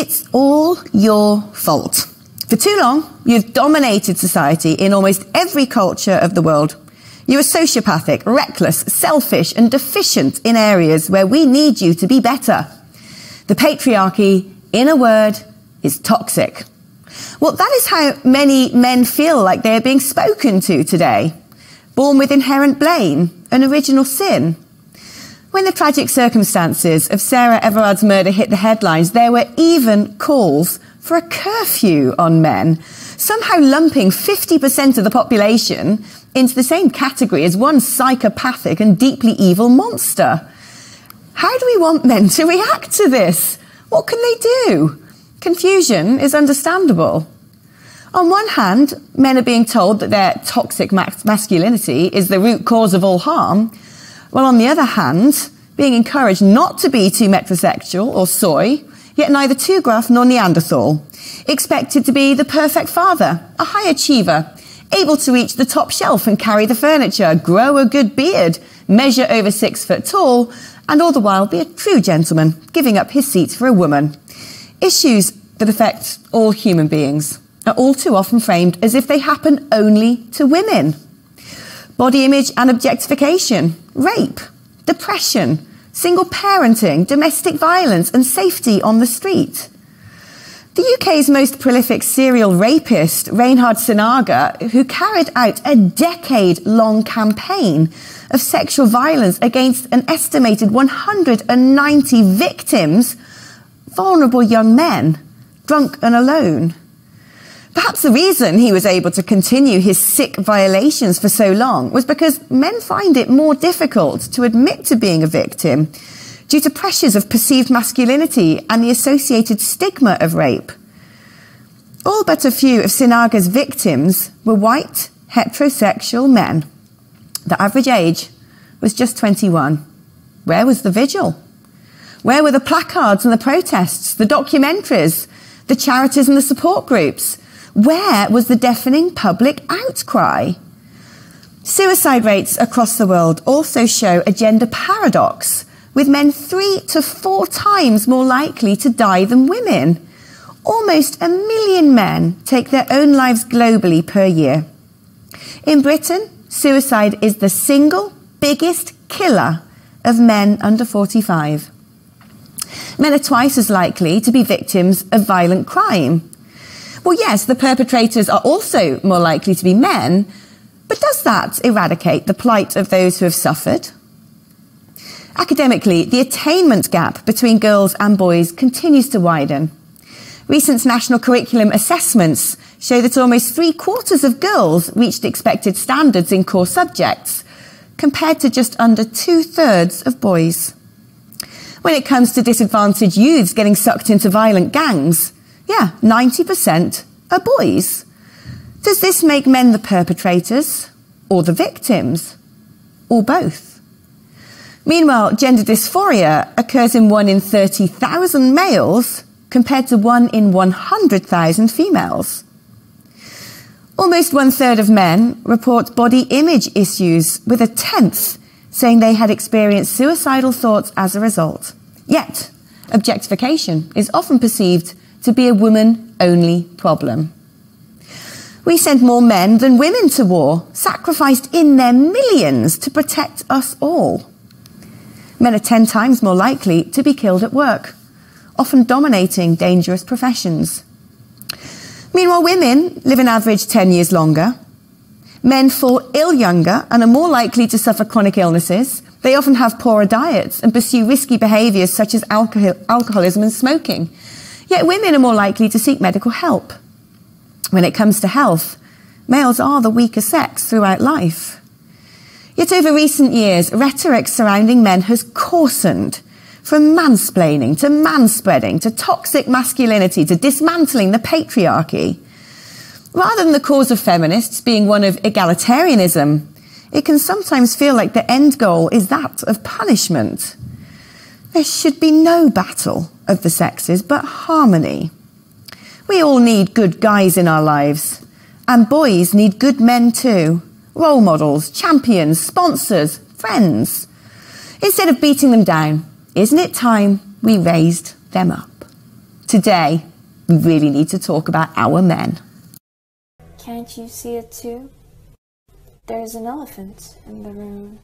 It's all your fault. For too long, you've dominated society in almost every culture of the world. You are sociopathic, reckless, selfish, and deficient in areas where we need you to be better. The patriarchy, in a word, is toxic. Well, that is how many men feel like they are being spoken to today. Born with inherent blame, an original sin. When the tragic circumstances of Sarah Everard's murder hit the headlines, there were even calls for a curfew on men, somehow lumping 50% of the population into the same category as one psychopathic and deeply evil monster. How do we want men to react to this? What can they do? Confusion is understandable. On one hand, men are being told that their toxic masculinity is the root cause of all harm, while on the other hand, being encouraged not to be too metrosexual or soy, yet neither too gruff nor Neanderthal, expected to be the perfect father, a high achiever, able to reach the top shelf and carry the furniture, grow a good beard, measure over 6 foot tall, and all the while be a true gentleman, giving up his seat for a woman. Issues that affect all human beings are all too often framed as if they happen only to women. Body image and objectification, rape, depression, single parenting, domestic violence, and safety on the street. The UK's most prolific serial rapist, Reinhard Sinaga, who carried out a decade-long campaign of sexual violence against an estimated 190 victims, vulnerable young men, drunk and alone. Perhaps the reason he was able to continue his sick violations for so long was because men find it more difficult to admit to being a victim due to pressures of perceived masculinity and the associated stigma of rape. All but a few of Sinaga's victims were white, heterosexual men. The average age was just 21. Where was the vigil? Where were the placards and the protests, the documentaries, the charities and the support groups? Where was the deafening public outcry? Suicide rates across the world also show a gender paradox, with men 3 to 4 times more likely to die than women. Almost 1 million men take their own lives globally per year. In Britain, suicide is the single biggest killer of men under 45. Men are twice as likely to be victims of violent crime. Well, yes, the perpetrators are also more likely to be men, but does that eradicate the plight of those who have suffered? Academically, the attainment gap between girls and boys continues to widen. Recent national curriculum assessments show that almost 3/4 of girls reached expected standards in core subjects, compared to just under 2/3 of boys. When it comes to disadvantaged youths getting sucked into violent gangs, 90% are boys. Does this make men the perpetrators or the victims, or both? Meanwhile, gender dysphoria occurs in 1 in 30,000 males compared to 1 in 100,000 females. Almost 1/3 of men report body image issues, with 1/10 saying they had experienced suicidal thoughts as a result. Yet, objectification is often perceived to be a woman-only problem. We send more men than women to war, sacrificed in their millions to protect us all. Men are 10 times more likely to be killed at work, often dominating dangerous professions. Meanwhile, women live an average 10 years longer. Men fall ill younger and are more likely to suffer chronic illnesses. They often have poorer diets and pursue risky behaviours such as alcoholism and smoking. Yet women are more likely to seek medical help. When it comes to health, males are the weaker sex throughout life. Yet over recent years, rhetoric surrounding men has coarsened, from mansplaining to manspreading to toxic masculinity to dismantling the patriarchy. Rather than the cause of feminists being one of egalitarianism, it can sometimes feel like the end goal is that of punishment. There should be no battle of the sexes, but harmony. We all need good guys in our lives, and boys need good men too. Role models, champions, sponsors, friends. Instead of beating them down, isn't it time we raised them up? Today, we really need to talk about our men. Can't you see it too? There's an elephant in the room.